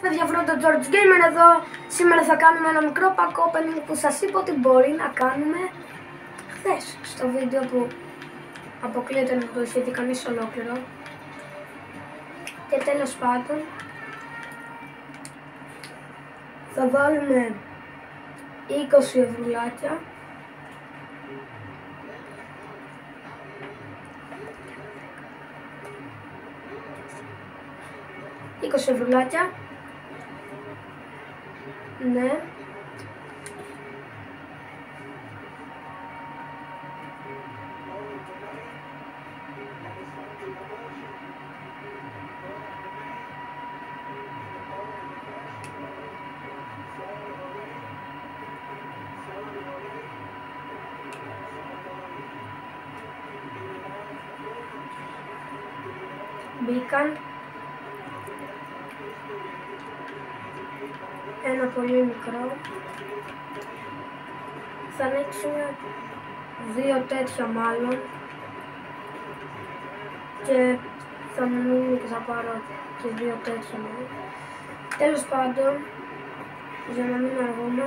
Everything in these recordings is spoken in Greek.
παιδιά, αυτό το George Gamer εδώ. Σήμερα θα κάνουμε ένα μικρό pack opening που σας είπα ότι μπορεί να κάνουμε χθες στο βίντεο που αποκλείεται να το δει κανείς ολόκληρο. Και τέλος πάντων θα βάλουμε 20 ευρουλάκια. Ευρουλάκια. Ναι. Μπήκαν. Ένα πολύ μικρό. Θα ανοίξουμε 2 τέτοια μάλλον. Και θα μου μείνει και θα πάρω και 2 τέτοια μάλλον. Τέλος πάντων, για να μην αργούμε,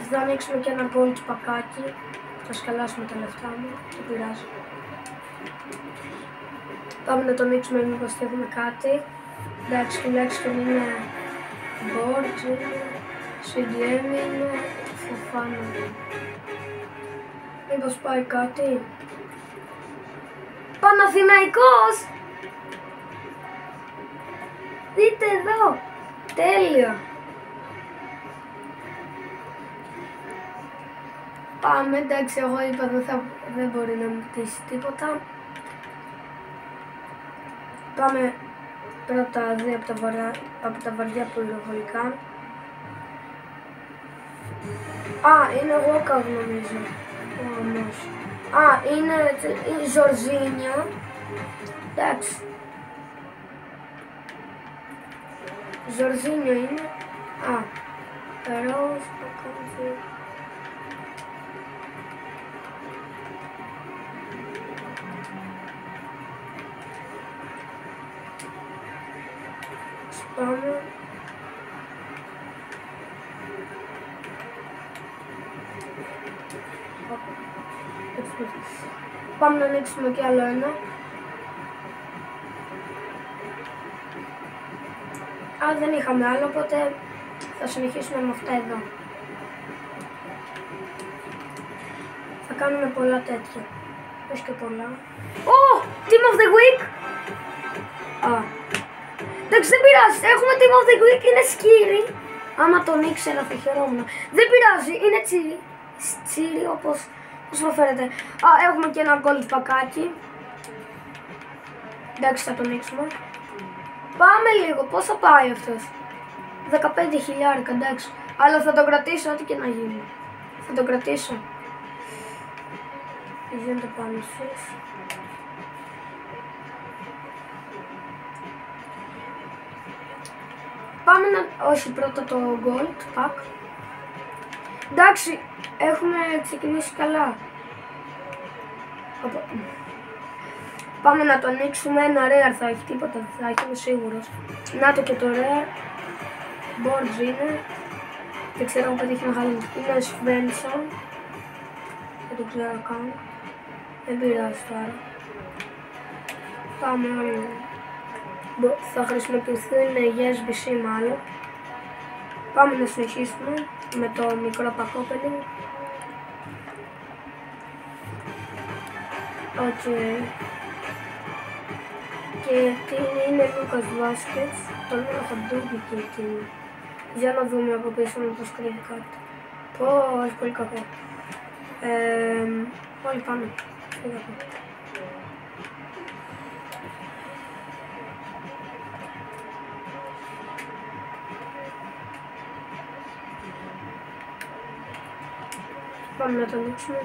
θα ανοίξουμε και ένα gold πακάκι. Θα σκαλάσουμε τα λεφτά μου, δεν πειράζει. Πάμε να το ανοίξουμε μήπως έχουμε κάτι. Εντάξει, τουλάχιστον είναι board, CDM είναι, φοφάνω. Μήπως πάει κάτι. Παναθηναϊκός! Δείτε εδώ! Τέλειο! Πάμε, εντάξει, εγώ είπα δεν μπορεί να μου πτήσει τίποτα. Πάμε πρώτα δει από τα βαριά πυροβολικά. Α, είναι walkout νομίζω. Όμως. Α, είναι η Ζορζίνια. Εντάξει. Ζορζίνια είναι. Α, ροζ, πακάκι. Πάμε. Πάμε να ανοίξουμε κι άλλο ένα. Α, δεν είχαμε άλλο, οπότε θα συνεχίσουμε με αυτά εδώ. Θα κάνουμε πολλά τέτοια. Όχι και πολλά. Oh! Team of the Week! Α. Εντάξει, δεν πειράζει. Έχουμε Team of the Week, είναι σκύρι. Άμα τον ήξερα θα χαιρόμουν. Δεν πειράζει, είναι τσίρι. Τσίρι όπως προφέρεται. Α, έχουμε και ένα gold πακάκι. Εντάξει, θα τον ανοίξουμε. Πάμε λίγο, πώς θα πάει αυτός. 15.000, εντάξει. Αλλά θα τον κρατήσω ό,τι και να γίνει. Θα τον κρατήσω. Γίνεται πάνω εσείς. Πάμε να... όχι, πρώτα το gold pack. Εντάξει, έχουμε ξεκινήσει καλά. Πάμε να το ανοίξουμε. Ένα rare θα έχει, τίποτα δεν θα έχει, είμαι σίγουρος. Να το και το rare. Boards είναι. Δεν ξέρω αν πετύχει μεγάλο. Είναι Svensson. Δεν το ξέρω καν. Δεν πειράζει τώρα. Πάμε άλλο. Θα χρησιμοποιηθούν SBC μάλλον. Πάμε να συνεχίσουμε με το μικρό pack opening. Okay. Και τι είναι Λούκας Βάσκετς, τον έχω duplicate είναι. Για να δούμε από πίσω να το σκρύβει κάτι. Πω, έχει πολύ κακό. Όλοι πάμε. Πάμε να το ανοίξουμε.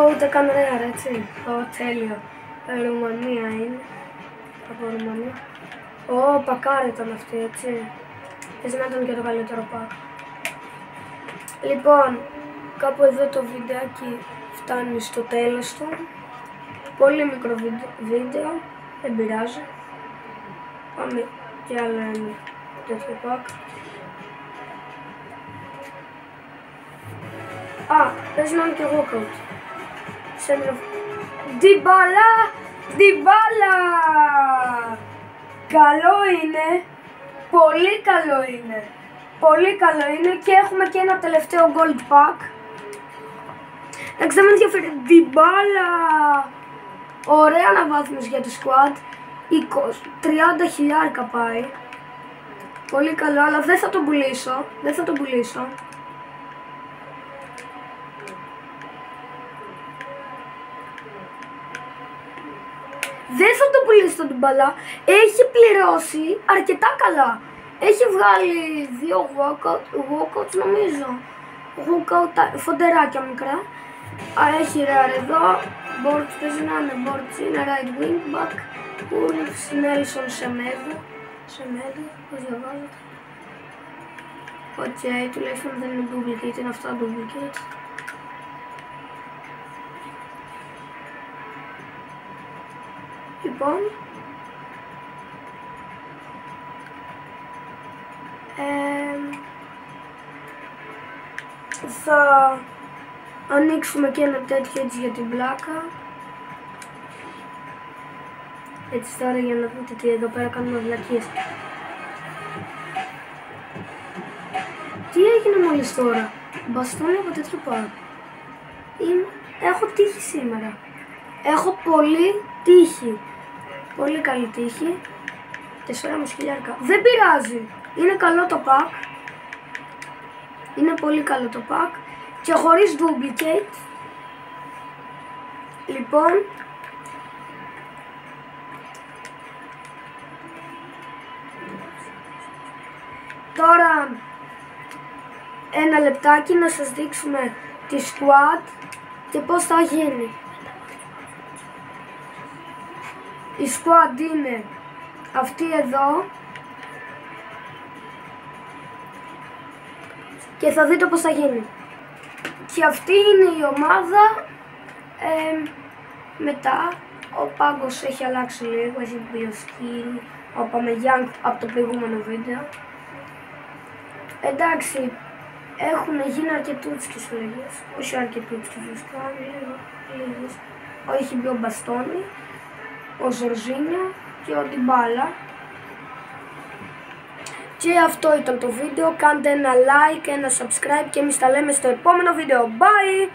Ούτε καν rare, έτσι. Τέλειο. Ρουμανία είναι. Από Ρουμανία. Πακάρι ήταν αυτή, έτσι. Θες να ήταν και το καλύτερο πακ. Λοιπόν, κάπου εδώ το βιντεάκι φτάνει στο τέλος του. Πολύ μικρό βίντεο, δεν πειράζει. Πάμε και άλλο ένα τέτοιο pack. Α, παίζει να είναι και walkout. Ντιμπάλα! Καλό είναι. Πολύ καλό είναι. Πολύ καλό είναι και έχουμε και ένα τελευταίο gold pack. Εντάξει, δεν με ενδιαφέρει. Ντιμπάλα! Ωραία αναβάθμιση για το squad. 30.000 πάει. Πολύ καλό, αλλά δεν θα τον πουλήσω. Δεν θα τον πουλήσω. Δεν θα τον πουλήσω τον Ντιμπάλα. Έχει πληρώσει αρκετά καλά. Έχει βγάλει 2 walkouts νομίζω. Walkout φοντεράκια μικρά. Έχει rare εδώ. Boards παίζει να είναι boards. Είναι right wing back. Wolves Nelson Semedo. Πώς διαβάζετε. Οκ, τουλάχιστον δεν είναι duplicate. Είναι αυτά duplicate. Λοιπόν, θα ανοίξουμε και ένα τέτοιο έτσι για την πλάκα. Έτσι τώρα για να δείτε τι εδώ πέρα κάνουμε βλακίες. Τι έγινε μόλις τώρα? Μπαστούνι από τέτοιο πάω. Έχω τύχη σήμερα. Έχω πολύ τύχη. Πολύ καλή τύχη. 4.500. Δεν πειράζει. Είναι καλό το pack. Είναι πολύ καλό το pack. Και χωρίς duplicate. Λοιπόν. Τώρα ένα λεπτάκι να σας δείξουμε τη squad και πώς θα γίνει. Η squad είναι αυτή εδώ και θα δείτε πώς θα γίνει. Και αυτή είναι η ομάδα. Μετά ο πάγκος έχει αλλάξει λίγο, έχει πιο skill, με young από το προηγούμενο βίντεο. Εντάξει, έχουν γίνει αρκετούτσικες λίγες, όχι αρκετούτσικες φυσικά, λίγες. Έχει μπει ο Μπαστόνι, ο Ζορζίνιο και ο Ντιμπάλα. Και αυτό ήταν το βίντεο. Κάντε ένα like, ένα subscribe και εμείς τα λέμε στο επόμενο βίντεο. Bye!